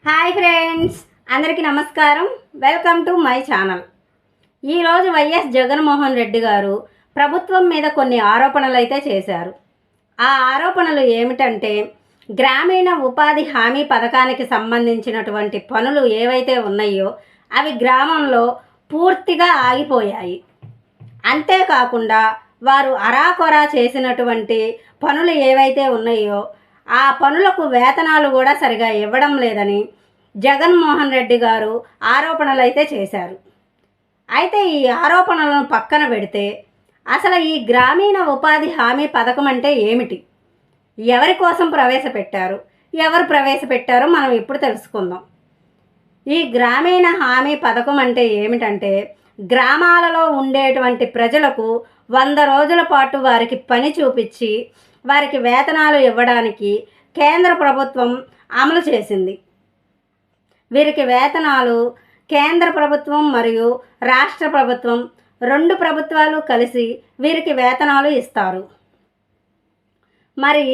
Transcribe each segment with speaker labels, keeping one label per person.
Speaker 1: Hi friends, అందరికీ నమస్కారం. Welcome to my channel. ఈరోజు వైఎస్ జగన్మోహన్ రెడ్డి గారు ప్రభుత్వం మీద కొన్ని ఆరోపణలు అయితే చేశారు. ఆ ఆరోపణలు ఏమిటంటే, గ్రామీణ ఉపాధి హామీ పథకానికి సంబంధించినటువంటి పనులు ఏవైతే ఉన్నాయో అవి గ్రామంలో పూర్తిగా ఆగిపోయాయి. అంతేకాకుండా వారు అరాకొరా చేసినటువంటి పనులు ఏవైతే ఉన్నాయో ఆ పనులకు వేతనాలు కూడా సరిగా ఇవ్వడం లేదని జగన్మోహన్ రెడ్డి గారు ఆరోపణలు అయితే చేశారు. అయితే ఈ ఆరోపణలను పక్కన పెడితే అసలు ఈ గ్రామీణ ఉపాధి హామీ పథకం అంటే ఏమిటి, ఎవరి కోసం ప్రవేశపెట్టారు, ఎవరు ప్రవేశపెట్టారో మనం ఇప్పుడు తెలుసుకుందాం. ఈ గ్రామీణ హామీ పథకం అంటే ఏమిటంటే, గ్రామాలలో ఉండేటువంటి ప్రజలకు 100 రోజుల పాటు వారికి పని చూపించి వారికి వేతనాలు ఇవ్వడానికి కేంద్ర ప్రభుత్వం అమలు చేసింది. వీరికి వేతనాలు కేంద్ర ప్రభుత్వం మరియు రాష్ట్ర ప్రభుత్వం 2 ప్రభుత్వాలు కలిసి వీరికి వేతనాలు ఇస్తారు. మరి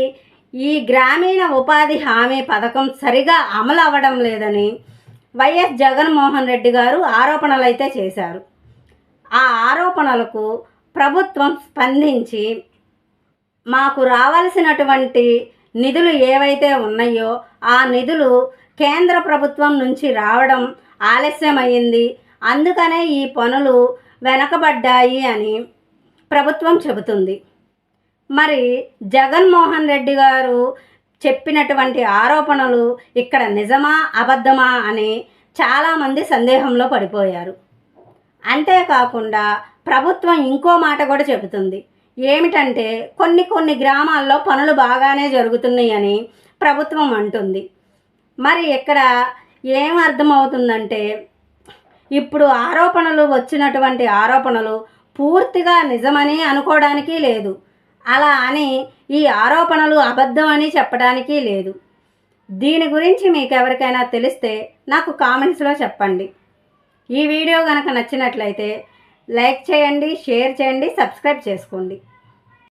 Speaker 1: ఈ గ్రామీణ ఉపాధి హామీ పథకం సరిగా అమలు అవ్వడం లేదని వైఎస్ జగన్మోహన్ రెడ్డి గారు ఆరోపణలు అయితే చేశారు. ఆ ఆరోపణలకు ప్రభుత్వం స్పందించి మాకు రావాల్సినటువంటి నిధులు ఏవైతే ఉన్నాయో ఆ నిధులు కేంద్ర ప్రభుత్వం నుంచి రావడం ఆలస్యమైంది, అందుకనే ఈ పనులు వెనకబడ్డాయి అని ప్రభుత్వం చెబుతుంది. మరి జగన్మోహన్ రెడ్డి గారు చెప్పినటువంటి ఆరోపణలు ఇక్కడ నిజమా అబద్ధమా అని చాలామంది సందేహంలో పడిపోయారు. అంతేకాకుండా ప్రభుత్వం ఇంకో మాట కూడా చెబుతుంది. ఏమిటంటే, కొన్ని గ్రామాల్లో పనులు బాగానే జరుగుతున్నాయని ప్రభుత్వం అంటుంది. మరి ఇక్కడ ఏం అర్థమవుతుందంటే, ఇప్పుడు వచ్చినటువంటి ఆరోపణలు పూర్తిగా నిజమని అనుకోవడానికి లేదు, అలా అని ఈ ఆరోపణలు అబద్ధం అని చెప్పడానికి లేదు. దీని గురించి మీకు ఎవరికైనా తెలిస్తే నాకు కామెంట్స్లో చెప్పండి. ఈ వీడియో కనుక నచ్చినట్లయితే లైక్ చేయండి, షేర్ చేయండి, సబ్స్క్రైబ్ చేసుకోండి.